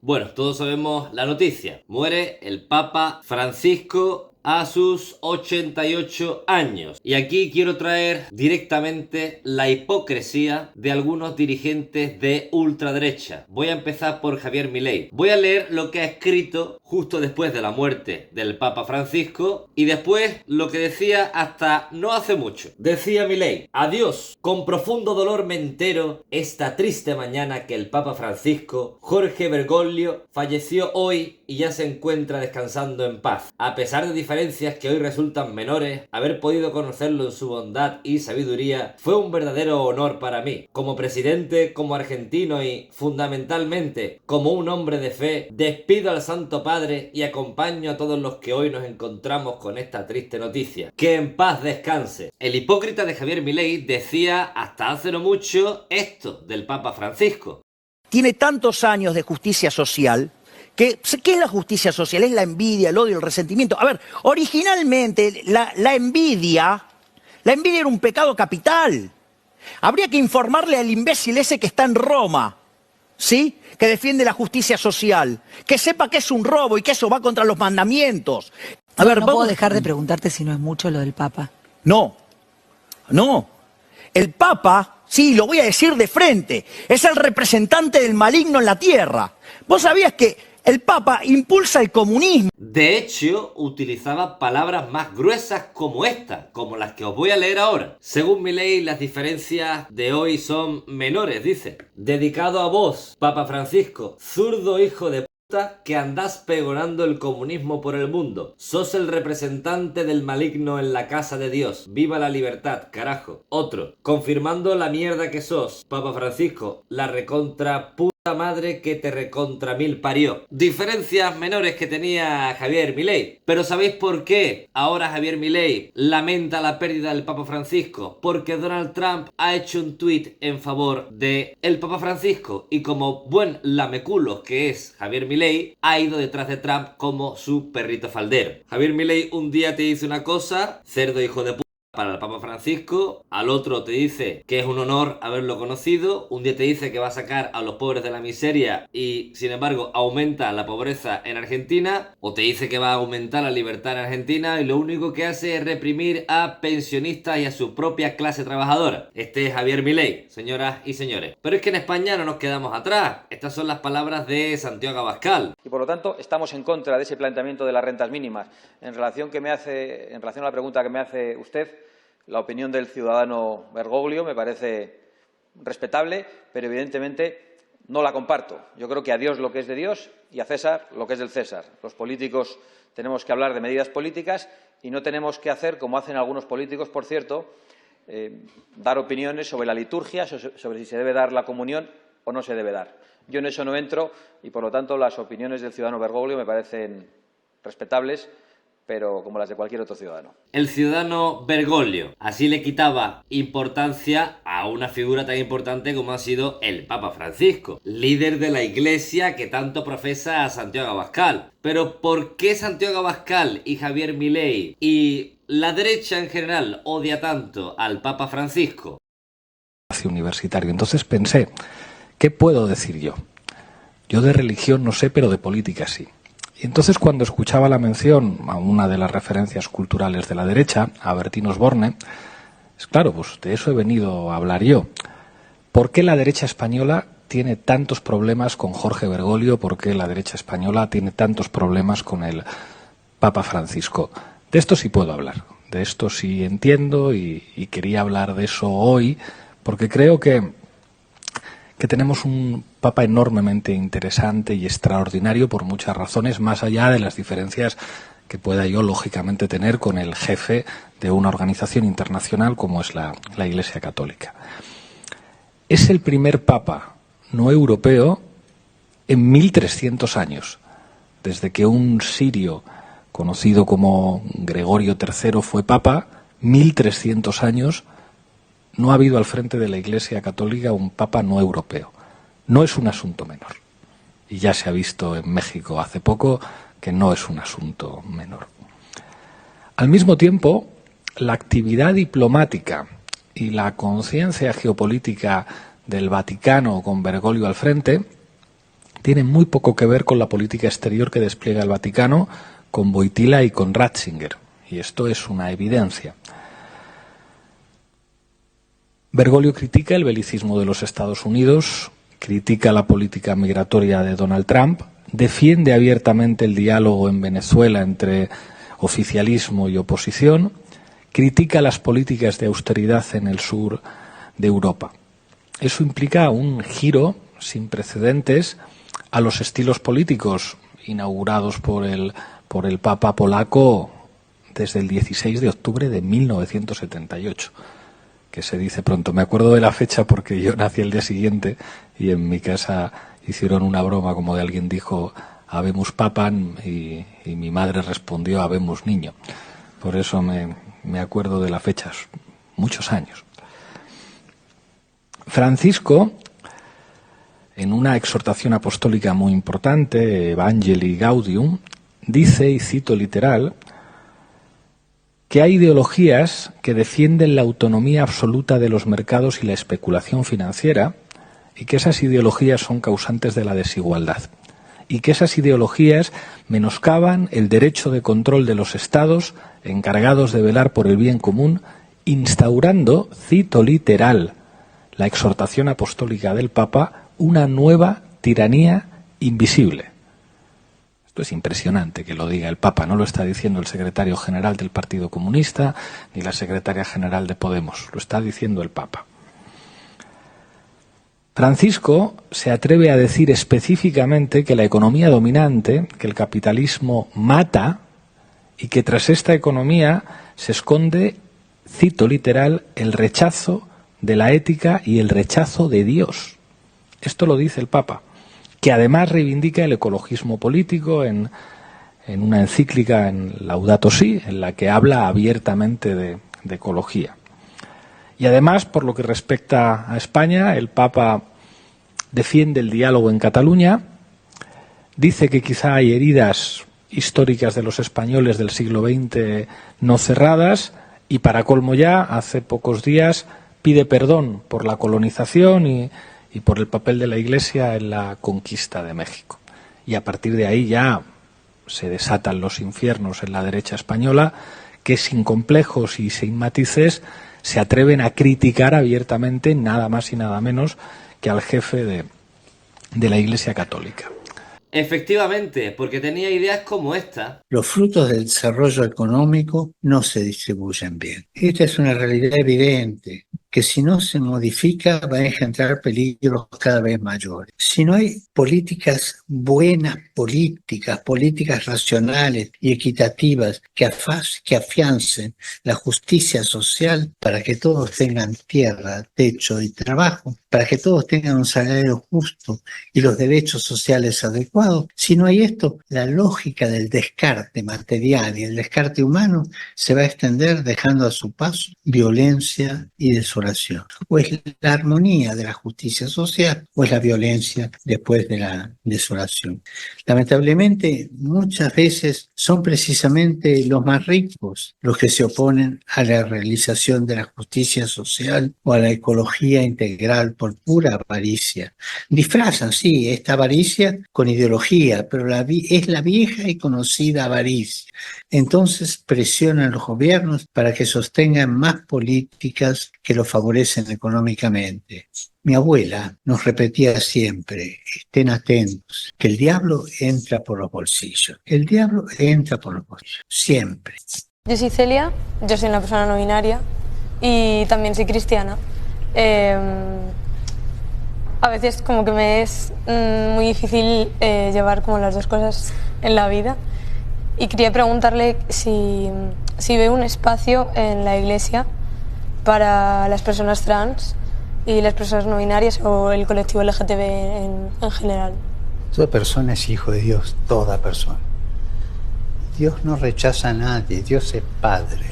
Bueno, todos sabemos la noticia. Muere el Papa Francisco a sus 88 años. Y aquí quiero traer directamente la hipocresía de algunos dirigentes de ultraderecha. Voy a empezar por Javier Milei. Voy a leer lo que ha escrito justo después de la muerte del Papa Francisco y después lo que decía hasta no hace mucho. Decía Milei: adiós, con profundo dolor me entero esta triste mañana que el Papa Francisco, Jorge Bergoglio, falleció hoy y ya se encuentra descansando en paz. A pesar de diferencias que hoy resultan menores, haber podido conocerlo en su bondad y sabiduría fue un verdadero honor para mí. Como presidente, como argentino y, fundamentalmente, como un hombre de fe, despido al Santo Padre y acompaño a todos los que hoy nos encontramos con esta triste noticia. Que en paz descanse. El hipócrita de Javier Milei decía hasta hace no mucho esto del Papa Francisco. Tiene tantos años de justicia social. ¿Qué es la justicia social? Es la envidia, el odio, el resentimiento. A ver, originalmente la envidia era un pecado capital. Habría que informarle al imbécil ese que está en Roma, ¿sí? Que defiende la justicia social, que sepa que es un robo y que eso va contra los mandamientos. A ver, no puedo dejar de preguntarte si no es mucho lo del Papa. No. El Papa, sí, lo voy a decir de frente, es el representante del maligno en la tierra. ¿Vos sabías que el Papa impulsa el comunismo? De hecho, utilizaba palabras más gruesas como esta, como las que os voy a leer ahora. Según Milei, las diferencias de hoy son menores, dice. Dedicado a vos, Papa Francisco, zurdo hijo de puta que andás pregonando el comunismo por el mundo. Sos el representante del maligno en la casa de Dios. Viva la libertad, carajo. Otro, confirmando la mierda que sos, Papa Francisco, la recontra puta madre que te recontra mil parió. Diferencias menores que tenía Javier Milei. Pero ¿sabéis por qué ahora Javier Milei lamenta la pérdida del Papa Francisco? Porque Donald Trump ha hecho un tuit en favor de el Papa Francisco y como buen lameculos que es Javier Milei, ha ido detrás de Trump como su perrito faldero. Javier Milei un día te dice una cosa, cerdo hijo de puta, para el Papa Francisco, al otro te dice que es un honor haberlo conocido, un día te dice que va a sacar a los pobres de la miseria y sin embargo aumenta la pobreza en Argentina, o te dice que va a aumentar la libertad en Argentina y lo único que hace es reprimir a pensionistas y a su propia clase trabajadora. Este es Javier Milei, señoras y señores. Pero es que en España no nos quedamos atrás. Estas son las palabras de Santiago Abascal. Y por lo tanto estamos en contra de ese planteamiento de las rentas mínimas. En relación a la pregunta que me hace usted, la opinión del ciudadano Bergoglio me parece respetable, pero evidentemente no la comparto. Yo creo que a Dios lo que es de Dios y a César lo que es del César. Los políticos tenemos que hablar de medidas políticas y no tenemos que hacer, como hacen algunos políticos, por cierto, dar opiniones sobre la liturgia, sobre si se debe dar la comunión o no se debe dar. Yo en eso no entro y, por lo tanto, las opiniones del ciudadano Bergoglio me parecen respetables, pero como las de cualquier otro ciudadano. El ciudadano Bergoglio así le quitaba importancia a una figura tan importante como ha sido el Papa Francisco, líder de la Iglesia que tanto profesa a Santiago Abascal. Pero ¿por qué Santiago Abascal y Javier Milei y la derecha en general odia tanto al Papa Francisco? Universitario. Entonces pensé, ¿qué puedo decir yo? Yo de religión no sé, pero de política sí. Y entonces cuando escuchaba la mención a una de las referencias culturales de la derecha, a Bertín Osborne, es claro, pues de eso he venido a hablar yo. ¿Por qué la derecha española tiene tantos problemas con Jorge Bergoglio? ¿Por qué la derecha española tiene tantos problemas con el Papa Francisco? De esto sí puedo hablar, de esto sí entiendo y quería hablar de eso hoy, porque creo que tenemos un Papa enormemente interesante y extraordinario por muchas razones, más allá de las diferencias que pueda yo lógicamente tener con el jefe de una organización internacional como es la Iglesia Católica. Es el primer Papa no europeo en 1300 años, desde que un sirio conocido como Gregorio III fue Papa, 1300 años. No ha habido al frente de la Iglesia Católica un Papa no europeo. No es un asunto menor. Y ya se ha visto en México hace poco que no es un asunto menor. Al mismo tiempo, la actividad diplomática y la conciencia geopolítica del Vaticano con Bergoglio al frente tiene muy poco que ver con la política exterior que despliega el Vaticano con Wojtyla y con Ratzinger, y esto es una evidencia. Bergoglio critica el belicismo de los Estados Unidos, critica la política migratoria de Donald Trump, defiende abiertamente el diálogo en Venezuela entre oficialismo y oposición, critica las políticas de austeridad en el sur de Europa. Eso implica un giro sin precedentes a los estilos políticos inaugurados por el Papa polaco desde el 16 de octubre de 1978, que se dice pronto. Me acuerdo de la fecha porque yo nací el día siguiente y en mi casa hicieron una broma, como de alguien dijo «Habemus Papam» y mi madre respondió «Habemus Niño». Por eso me acuerdo de la fecha, muchos años. Francisco, en una exhortación apostólica muy importante, Evangelii Gaudium, dice, y cito literal, que hay ideologías que defienden la autonomía absoluta de los mercados y la especulación financiera, y que esas ideologías son causantes de la desigualdad, y que esas ideologías menoscaban el derecho de control de los estados encargados de velar por el bien común, instaurando, cito literal, la exhortación apostólica del Papa, una nueva tiranía invisible. Esto es impresionante que lo diga el Papa, no lo está diciendo el secretario general del Partido Comunista ni la secretaria general de Podemos, lo está diciendo el Papa. Francisco se atreve a decir específicamente que la economía dominante, que el capitalismo mata y que tras esta economía se esconde, cito literal, el rechazo de la ética y el rechazo de Dios. Esto lo dice el Papa, que además reivindica el ecologismo político en una encíclica en Laudato Si, en la que habla abiertamente de ecología. Y además, por lo que respecta a España, el Papa defiende el diálogo en Cataluña, dice que quizá hay heridas históricas de los españoles del siglo XX no cerradas y, para colmo ya, hace pocos días pide perdón por la colonización y por el papel de la Iglesia en la conquista de México. Y a partir de ahí ya se desatan los infiernos en la derecha española, que sin complejos y sin matices se atreven a criticar abiertamente nada más y nada menos que al jefe de la Iglesia Católica. Efectivamente, porque tenía ideas como esta. Los frutos del desarrollo económico no se distribuyen bien. Esta es una realidad evidente, que si no se modifica va a engendrar peligros cada vez mayores. Si no hay políticas buenas, políticas racionales y equitativas que afiancen la justicia social para que todos tengan tierra, techo y trabajo, para que todos tengan un salario justo y los derechos sociales adecuados, si no hay esto, la lógica del descarte material y el descarte humano se va a extender dejando a su paso violencia y desolación. O es la armonía de la justicia social o es la violencia después de la desolación. Lamentablemente, muchas veces son precisamente los más ricos los que se oponen a la realización de la justicia social o a la ecología integral por pura avaricia. Disfrazan, sí, esta avaricia con ideología, pero es la vieja y conocida avaricia. Entonces presionan los gobiernos para que sostengan más políticas que los favorecen económicamente. Mi abuela nos repetía siempre, estén atentos, que el diablo entra por los bolsillos. El diablo entra por los bolsillos, siempre. Yo soy Celia, yo soy una persona no binaria y también soy cristiana. A veces como que me es muy difícil llevar como las dos cosas en la vida. Y quería preguntarle si ve un espacio en la Iglesia para las personas trans y las personas no binarias o el colectivo LGTB en general. Toda persona es hijo de Dios, toda persona. Dios no rechaza a nadie, Dios es Padre.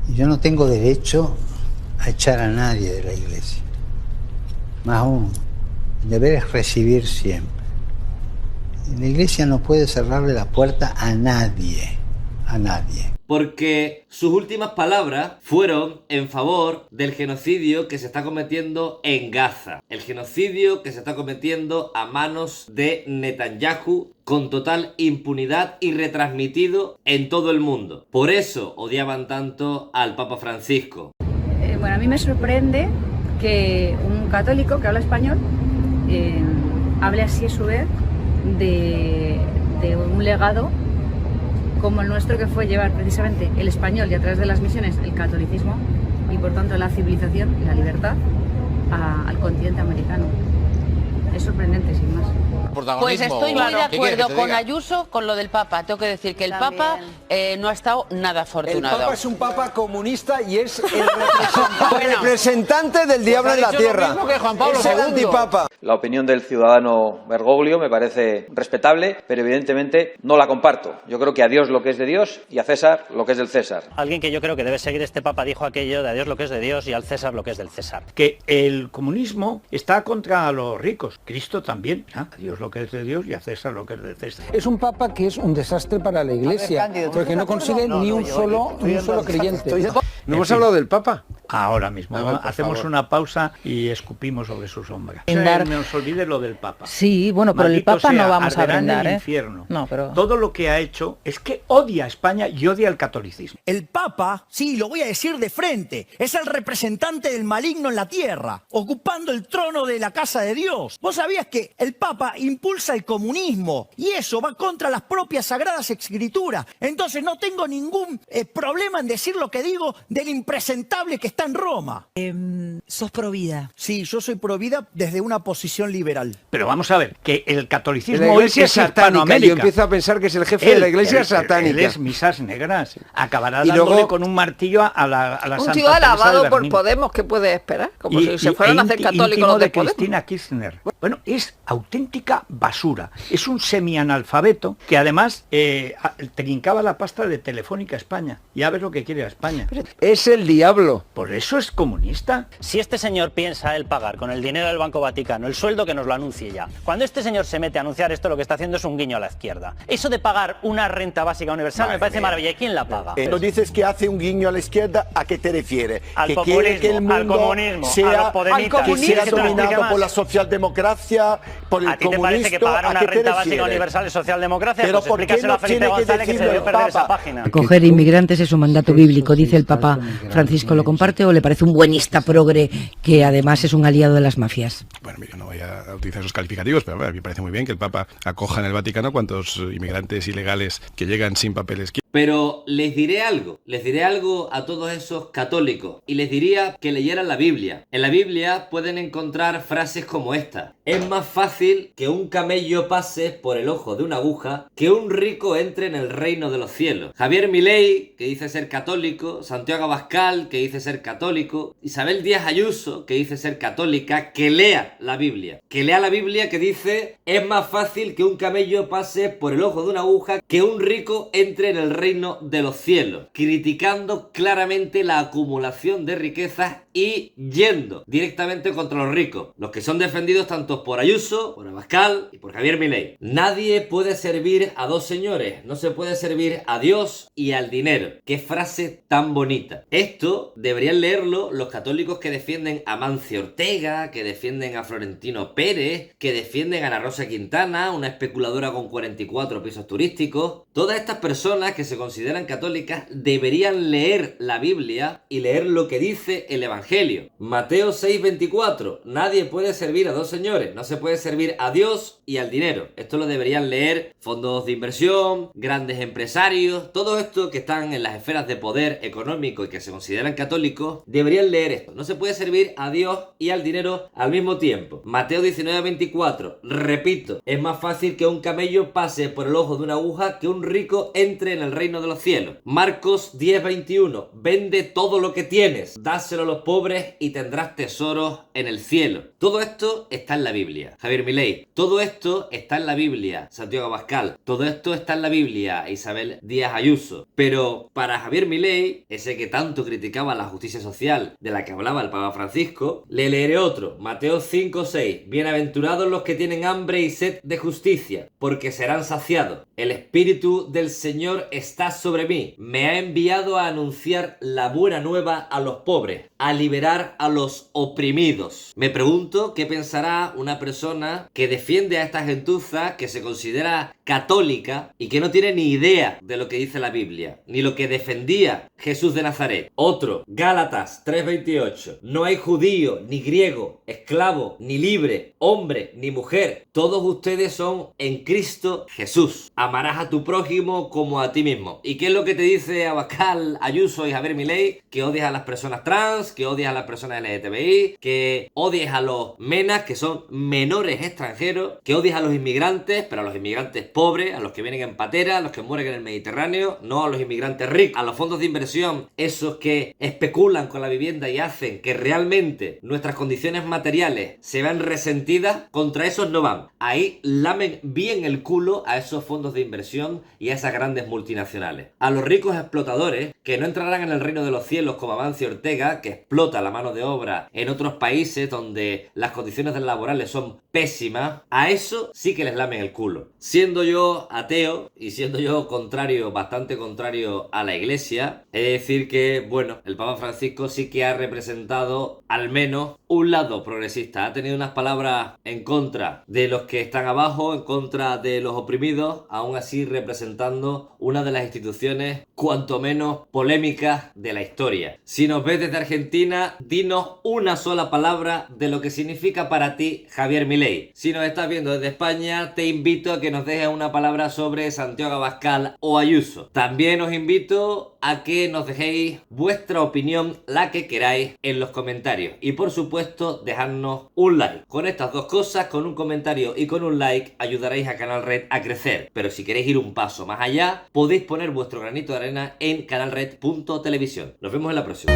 Y yo no tengo derecho a echar a nadie de la Iglesia. Más aún, el deber es recibir siempre. La Iglesia no puede cerrarle la puerta a nadie, a nadie. porque sus últimas palabras fueron en favor del genocidio que se está cometiendo en Gaza, el genocidio que se está cometiendo a manos de Netanyahu con total impunidad y retransmitido en todo el mundo. Por eso odiaban tanto al Papa Francisco. Bueno, a mí me sorprende que un católico que habla español hable así a su vez de un legado como el nuestro, que fue llevar precisamente el español y a través de las misiones el catolicismo y por tanto la civilización y la libertad al continente americano. Es sorprendente, sin más. Pues estoy muy de acuerdo con Ayuso con lo del Papa. Tengo que decir que el Papa no ha estado nada afortunado. El Papa es un Papa comunista y es el representante del diablo en la tierra. Es el antipapa. La opinión del ciudadano Bergoglio me parece respetable, pero evidentemente no la comparto. Yo creo que a Dios lo que es de Dios y a César lo que es del César. Alguien que yo creo que debe seguir este Papa dijo aquello de a Dios lo que es de Dios y al César lo que es del César. Que el comunismo está contra los ricos. Cristo también. A Dios lo que es de Dios y a César lo que es de César. Es un Papa que es un desastre para la Iglesia, porque no consigue ni un solo creyente. ¿No hemos hablado del Papa? Ahora mismo. Hacemos una pausa y escupimos sobre su sombra. No nos olvide lo del Papa. Sí, bueno, pero el Papa no vamos a brindar, en el infierno. No, pero... Todo lo que ha hecho es que odia a España y odia el catolicismo. El Papa, sí, lo voy a decir de frente, es el representante del maligno en la tierra, ocupando el trono de la casa de Dios. ¿Vos sabías que el Papa impulsa el comunismo y eso va contra las propias sagradas escrituras? Entonces no tengo ningún problema en decir lo que digo del impresentable que está en Roma. ¿Sos pro vida? Sí, yo soy pro vida desde una posición liberal. Pero vamos a ver, que el catolicismo la iglesia es satánica. Yo empiezo a pensar que es el jefe de la iglesia satánica. Él es misas negras. Acabará dándole con un martillo a la Santa Un tío alabado por Podemos, ¿qué puede esperar? Como si se fueran a hacer católicos los de Podemos. Cristina Kirchner. Bueno, es auténtica basura. Es un semianalfabeto que además trincaba la pasta de Telefónica España. Ya ves lo que quiere a España. Es el diablo. Por eso es comunista. Si este señor piensa él pagar con el dinero del Banco Vaticano el sueldo, que nos lo anuncie ya. Cuando este señor se mete a anunciar esto, lo que está haciendo es un guiño a la izquierda. Eso de pagar una renta básica universal me parece maravilla. ¿Y quién la paga? Cuando dices que hace un guiño a la izquierda, ¿a qué te refieres? Al que populismo, quiere que el mundo al comunismo, sea, a los podemitas, que sea dominado por la socialdemocracia, por el ¿A ti te parece que pagar una renta básica universal es socialdemocracia? Pero pues explícaselo a Felipe González, que se debió perder esa página. Acoger inmigrantes es un mandato bíblico, dice el Papa Francisco. ¿Lo comparte o le parece un buenista progre que además es un aliado de las mafias? Bueno, yo no voy a utilizar esos calificativos, pero a mí me parece muy bien que el Papa acoja en el Vaticano cuantos inmigrantes ilegales que llegan sin papeles. Pero les diré algo a todos esos católicos y les diría que leyeran la Biblia. En la Biblia pueden encontrar frases como esta: es más fácil que un camello pase por el ojo de una aguja que un rico entre en el reino de los cielos. Javier Milei, que dice ser católico, Santiago Abascal, que dice ser católico, Isabel Díaz Ayuso, que dice ser católica, que lea la Biblia. Que lea la Biblia, que dice: es más fácil que un camello pase por el ojo de una aguja que un rico entre en el reino de los cielos, criticando claramente la acumulación de riquezas y yendo directamente contra los ricos, los que son defendidos tanto por Ayuso, por Abascal y por Javier Milei. Nadie puede servir a dos señores, no se puede servir a Dios y al dinero. Qué frase tan bonita. Esto deberían leerlo los católicos que defienden a Mancio Ortega, que defienden a Florentino Pérez, que defienden a Ana Rosa Quintana, una especuladora con 44 pisos turísticos. Todas estas personas que se consideran católicas deberían leer la Biblia y leer lo que dice el Evangelio. Mateo 6:24. Nadie puede servir a dos señores. No se puede servir a Dios y al dinero. Esto lo deberían leer fondos de inversión, grandes empresarios, todo esto que están en las esferas de poder económico y que se consideran católicos, deberían leer esto. No se puede servir a Dios y al dinero al mismo tiempo. Mateo 19:24. Repito, es más fácil que un camello pase por el ojo de una aguja que un rico entre en el reino de los cielos. Marcos 10:21. Vende todo lo que tienes, dáselo a los pobres y tendrás tesoros en el cielo. Todo esto está en la Biblia. Javier Milei, todo esto está en la Biblia. Santiago Abascal, todo esto está en la Biblia. Isabel Díaz Ayuso. Pero para Javier Milei, ese que tanto criticaba la justicia social de la que hablaba el Papa Francisco, le leeré otro. Mateo 5:6. Bienaventurados los que tienen hambre y sed de justicia, porque serán saciados. El Espíritu del Señor es está sobre mí. Me ha enviado a anunciar la buena nueva a los pobres, a liberar a los oprimidos. Me pregunto qué pensará una persona que defiende a esta gentuza, que se considera católica y que no tiene ni idea de lo que dice la Biblia, ni lo que defendía Jesús de Nazaret. Otro, Gálatas 3:28. No hay judío, ni griego, esclavo, ni libre, hombre, ni mujer. Todos ustedes son en Cristo Jesús. Amarás a tu prójimo como a ti mismo. ¿Y qué es lo que te dice Abascal, Ayuso y Javier Milei? Que odies a las personas trans, que odies a las personas LGTBI, que odies a los menas, que son menores extranjeros, que odies a los inmigrantes, pero a los inmigrantes pobres, a los que vienen en patera, a los que mueren en el Mediterráneo, no a los inmigrantes ricos, a los fondos de inversión, esos que especulan con la vivienda y hacen que realmente nuestras condiciones materiales se vean resentidas. Contra esos no van. Ahí lamen bien el culo a esos fondos de inversión y a esas grandes multinacionales. A los ricos explotadores que no entrarán en el reino de los cielos como Amancio Ortega, que explota la mano de obra en otros países donde las condiciones laborales son pésimas, a eso sí que les lamen el culo. Siendo yo ateo y siendo yo contrario, bastante contrario a la Iglesia, he de decir que, bueno, el Papa Francisco sí que ha representado al menos un lado progresista. Ha tenido unas palabras en contra de los que están abajo, en contra de los oprimidos, aún así representando una de las instituciones cuanto menos polémicas de la historia. Si nos ves desde Argentina, dinos una sola palabra de lo que significa para ti Javier Milei. Si nos estás viendo desde España, te invito a que nos dejes una palabra sobre Santiago Abascal o Ayuso. También os invito a que nos dejéis vuestra opinión, la que queráis, en los comentarios. Y por supuesto, dejadnos un like. Con estas dos cosas, con un comentario y con un like, ayudaréis a Canal Red a crecer. Pero si queréis ir un paso más allá, podéis poner vuestro granito de arena en canalred.televisión. Nos vemos en la próxima.